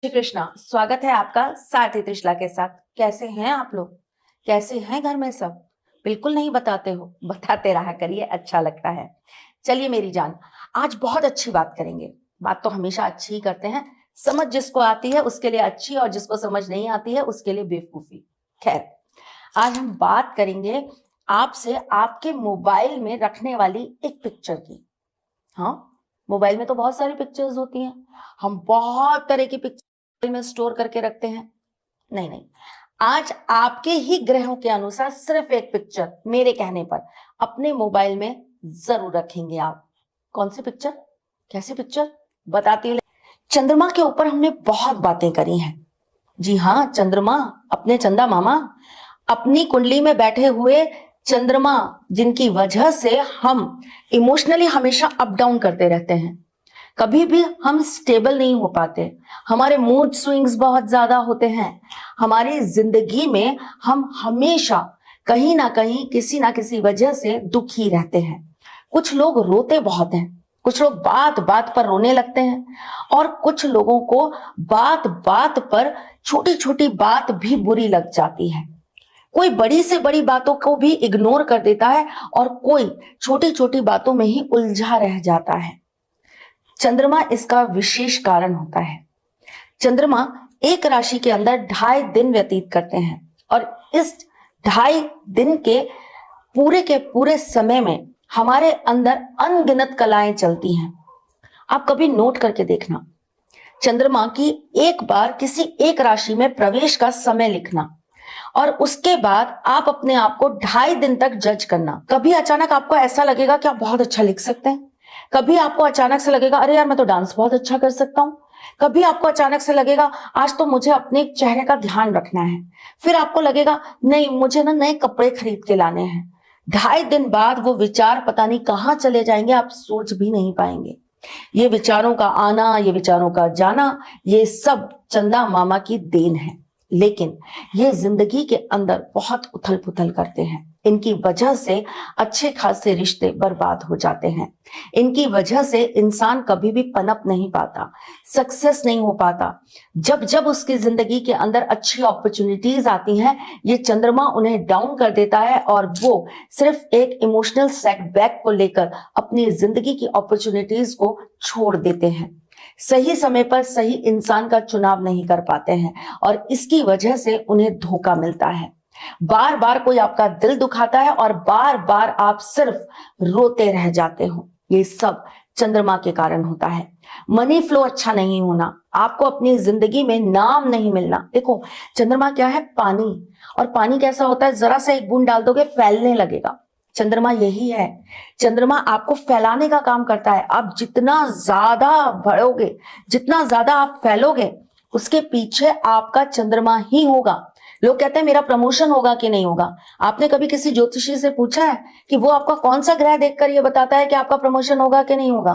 श्री कृष्णा। स्वागत है आपका सारथी त्रिशला के साथ। कैसे हैं आप लोग? कैसे हैं घर में सब? बिल्कुल नहीं बताते हो, बताते रहा करिए, अच्छा लगता है। चलिए मेरी जान, आज बहुत अच्छी बात करेंगे। बात तो हमेशा अच्छी ही करते हैं। समझ जिसको आती है उसके लिए अच्छी, और जिसको समझ नहीं आती है उसके लिए बेवकूफी। खैर, आज हम बात करेंगे आपसे आपके मोबाइल में रखने वाली एक पिक्चर की। हाँ, मोबाइल में तो बहुत सारी पिक्चर्स होती हैं। हम बहुत तरह की पिक्चर में स्टोर करके रखते हैं। नहीं नहीं, आज आपके ही ग्रहों के अनुसार सिर्फ एक पिक्चर मेरे कहने पर अपने मोबाइल में जरूर रखेंगे आप। कौन सी पिक्चर? कैसी पिक्चर? बताती हूँ। चंद्रमा के ऊपर हमने बहुत बातें करी हैं। जी हाँ, चंद्रमा, अपने चंदा मामा, अपनी कुंडली में बैठे हुए चंद्रमा, जिनकी वजह से हम इमोशनली हमेशा अप डाउन करते रहते हैं। कभी भी हम स्टेबल नहीं हो पाते। हमारे मूड स्विंग्स बहुत ज्यादा होते हैं। हमारी जिंदगी में हम हमेशा कहीं ना कहीं किसी ना किसी वजह से दुखी रहते हैं। कुछ लोग रोते बहुत हैं, कुछ लोग बात बात पर रोने लगते हैं, और कुछ लोगों को बात बात पर छोटी छोटी बात भी बुरी लग जाती है। कोई बड़ी से बड़ी बातों को भी इग्नोर कर देता है, और कोई छोटी छोटी बातों में ही उलझा रह जाता है। चंद्रमा इसका विशेष कारण होता है। चंद्रमा एक राशि के अंदर 2.5 दिन व्यतीत करते हैं, और इस 2.5 दिन के पूरे समय में हमारे अंदर अनगिनत कलाएं चलती हैं। आप कभी नोट करके देखना, चंद्रमा की एक बार किसी एक राशि में प्रवेश का समय लिखना, और उसके बाद आप अपने आप को 2.5 दिन तक जज करना। कभी अचानक आपको ऐसा लगेगा कि आप बहुत अच्छा लिख सकते हैं। कभी आपको अचानक से लगेगा अरे यार, मैं तो डांस बहुत अच्छा कर सकता हूं। कभी आपको अचानक से लगेगा आज तो मुझे अपने चेहरे का ध्यान रखना है। फिर आपको लगेगा नहीं, मुझे ना नए कपड़े खरीद के लाने हैं। 2.5 दिन बाद वो विचार पता नहीं कहां चले जाएंगे, आप सोच भी नहीं पाएंगे। ये विचारों का आना, ये विचारों का जाना, ये सब चंदा मामा की देन है। लेकिन ये जिंदगी के अंदर बहुत उथल पुथल करते हैं। इनकी वजह से अच्छे खासे रिश्ते बर्बाद हो जाते हैं। इनकी वजह से इंसान कभी भी पनप नहीं पाता, सक्सेस नहीं हो पाता। जब जब उसकी जिंदगी के अंदर अच्छी अपॉर्चुनिटीज आती हैं, ये चंद्रमा उन्हें डाउन कर देता है, और वो सिर्फ एक इमोशनल सेटबैक को लेकर अपनी जिंदगी की अपॉर्चुनिटीज को छोड़ देते हैं। सही समय पर सही इंसान का चुनाव नहीं कर पाते हैं, और इसकी वजह से उन्हें धोखा मिलता है। बार बार कोई आपका दिल दुखाता है, और बार बार आप सिर्फ रोते रह जाते हो। ये सब चंद्रमा के कारण होता है। मनी फ्लो अच्छा नहीं होना, आपको अपनी जिंदगी में नाम नहीं मिलना। देखो, चंद्रमा क्या है? पानी। और पानी कैसा होता है? जरा सा एक बूंद डाल दोगे फैलने लगेगा। चंद्रमा यही है। चंद्रमा आपको फैलाने का काम करता है। आप जितना ज्यादा बढ़ोगे, जितना ज्यादा आप फैलोगे, उसके पीछे आपका चंद्रमा ही होगा। लोग कहते हैं मेरा प्रमोशन होगा कि नहीं होगा। आपने कभी किसी ज्योतिषी से पूछा है कि वो आपका कौन सा ग्रह देखकर ये बताता है कि आपका प्रमोशन होगा कि नहीं होगा?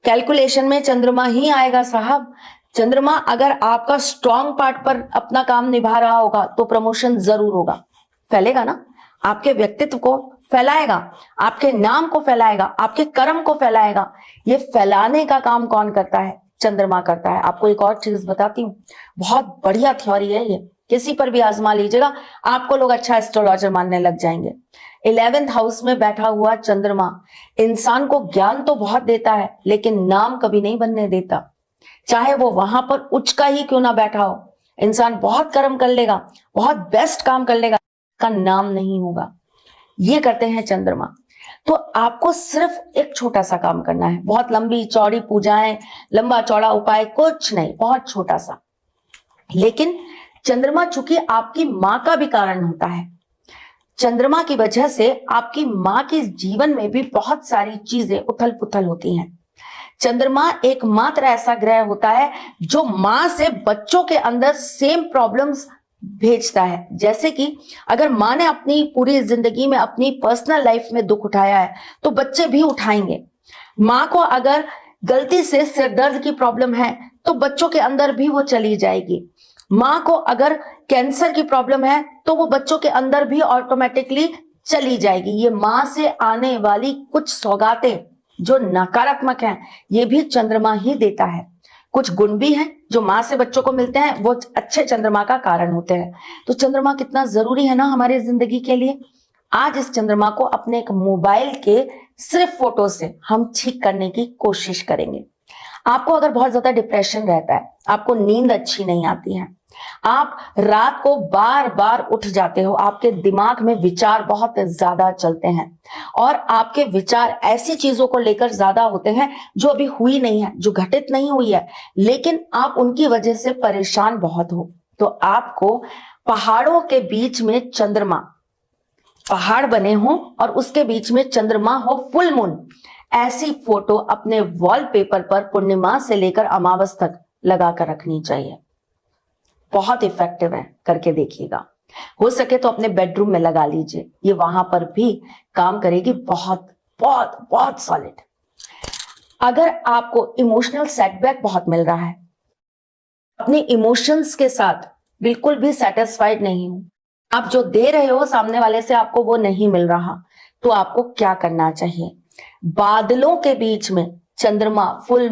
कैलकुलेशन में चंद्रमा ही आएगा साहब। चंद्रमा अगर आपका स्ट्रॉन्ग पार्ट पर अपना काम निभा रहा होगा तो प्रमोशन जरूर होगा। फैलेगा ना, आपके व्यक्तित्व को फैलाएगा, आपके नाम को फैलाएगा, आपके कर्म को फैलाएगा। ये फैलाने का काम कौन करता है? चंद्रमा करता है। आपको एक और चीज बताती हूँ, बहुत बढ़िया थ्योरी है ये, किसी पर भी आजमा लीजिएगा, आपको लोग अच्छा एस्ट्रोलॉजर मानने लग जाएंगे। 11th हाउस में बैठा हुआ चंद्रमा इंसान को ज्ञान तो बहुत देता है, लेकिन नाम कभी नहीं बनने देता। चाहे वो वहां पर उच्च का ही क्यों ना बैठा हो, इंसान बहुत कर्म कर लेगा, बहुत बेस्ट काम कर लेगा, का नाम नहीं होगा। ये करते हैं चंद्रमा। तो आपको सिर्फ एक छोटा सा काम करना है, बहुत लंबी चौड़ी पूजाएं, लंबा चौड़ा उपाय कुछ नहीं, बहुत छोटा सा। लेकिन चंद्रमा चूंकि आपकी मां का भी कारण होता है, चंद्रमा की वजह से आपकी मां के जीवन में भी बहुत सारी चीजें उथल पुथल होती हैं। चंद्रमा एकमात्र ऐसा ग्रह होता है जो मां से बच्चों के अंदर सेम प्रॉब्लम्स भेजता है। जैसे कि अगर मां ने अपनी पूरी जिंदगी में अपनी पर्सनल लाइफ में दुख उठाया है, तो बच्चे भी उठाएंगे। मां को अगर गलती से सिरदर्द की प्रॉब्लम है, तो बच्चों के अंदर भी वो चली जाएगी। मां को अगर कैंसर की प्रॉब्लम है, तो वो बच्चों के अंदर भी ऑटोमेटिकली चली जाएगी। ये मां से आने वाली कुछ सौगातें जो नकारात्मक हैं, ये भी चंद्रमा ही देता है। कुछ गुण भी हैं जो माँ से बच्चों को मिलते हैं, वो अच्छे चंद्रमा का कारण होते हैं। तो चंद्रमा कितना जरूरी है ना हमारी जिंदगी के लिए। आज इस चंद्रमा को अपने एक मोबाइल के सिर्फ फोटो से हम ठीक करने की कोशिश करेंगे। आपको अगर बहुत ज्यादा डिप्रेशन रहता है, आपको नींद अच्छी नहीं आती है, आप रात को बार बार उठ जाते हो, आपके दिमाग में विचार बहुत ज्यादा चलते हैं और आपके विचार ऐसी चीजों को लेकर ज्यादा होते हैं जो अभी हुई नहीं है, जो घटित नहीं हुई है, लेकिन आप उनकी वजह से परेशान बहुत हो, तो आपको पहाड़ों के बीच में चंद्रमा, पहाड़ बने हो और उसके बीच में चंद्रमा हो, फुल मून, ऐसी फोटो अपने वॉलपेपर पर पूर्णिमा से लेकर अमावस तक लगा कर रखनी चाहिए। बहुत इफेक्टिव है, करके देखिएगा। हो सके तो अपने बेडरूम में लगा लीजिए, ये वहां पर भी काम करेगी। बहुत बहुत बहुत सॉलिड। अगर आपको इमोशनल सेटबैक बहुत मिल रहा है, अपने इमोशंस के साथ बिल्कुल भी सेटिस्फाइड नहीं हो, आप जो दे रहे हो सामने वाले से आपको वो नहीं मिल रहा, तो आपको क्या करना चाहिए? बादलों के बीच में चंद्रमा, फुल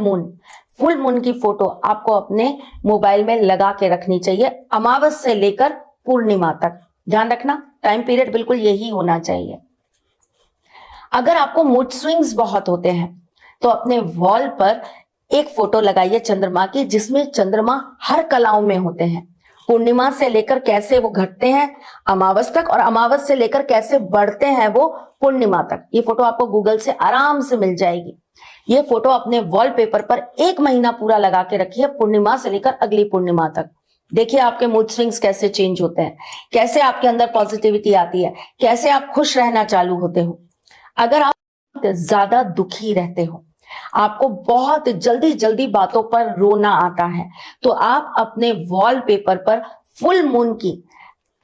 मून की फोटो आपको अपने मोबाइल में लगा के रखनी चाहिए, अमावस से लेकर पूर्णिमा तक। ध्यान रखना, टाइम पीरियड बिल्कुल यही होना चाहिए। अगर आपको मूड स्विंग्स बहुत होते हैं तो अपने वॉल पर एक फोटो लगाइए चंद्रमा की, जिसमें चंद्रमा हर कलाओं में होते हैं। पूर्णिमा से लेकर कैसे वो घटते हैं अमावस तक, और अमावस से लेकर कैसे बढ़ते हैं वो पूर्णिमा तक। ये फोटो आपको गूगल से आराम से मिल जाएगी। ये फोटो अपने वॉलपेपर पर 1 महीना पूरा लगा के रखिए, पूर्णिमा से लेकर अगली पूर्णिमा तक। देखिए आपके मूड स्विंग्स कैसे चेंज होते हैं, कैसे आपके अंदर पॉजिटिविटी आती है, कैसे आप खुश रहना चालू होते हो। अगर आप ज्यादा दुखी रहते हो, आपको बहुत जल्दी जल्दी बातों पर रोना आता है, तो आप अपने वॉलपेपर पर फुल मून की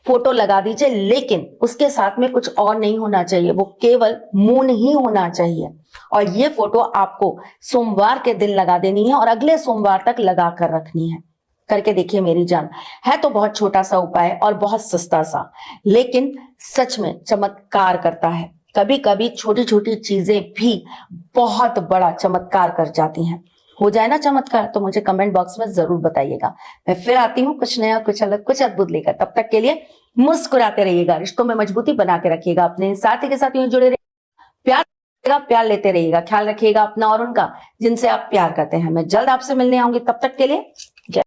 फोटो लगा दीजिए, लेकिन उसके साथ में कुछ और नहीं होना चाहिए, वो केवल मून ही होना चाहिए। और ये फोटो आपको सोमवार के दिन लगा देनी है और अगले सोमवार तक लगा कर रखनी है। करके देखिए मेरी जान। है तो बहुत छोटा सा उपाय और बहुत सस्ता सा, लेकिन सच में चमत्कार करता है। कभी कभी छोटी छोटी चीजें भी बहुत बड़ा चमत्कार कर जाती हैं। हो जाए ना चमत्कार तो मुझे कमेंट बॉक्स में जरूर बताइएगा। मैं फिर आती हूँ कुछ नया, कुछ अलग, कुछ अद्भुत लेकर। तब तक के लिए मुस्कुराते रहिएगा, रिश्तों में मजबूती बना के रखिएगा, अपने साथी के साथ यूं जुड़े रहिएगा, प्यार लेते रहिएगा, ख्याल रखिएगा अपना और उनका जिनसे आप प्यार करते हैं। मैं जल्द आपसे मिलने आऊंगी, तब तक के लिए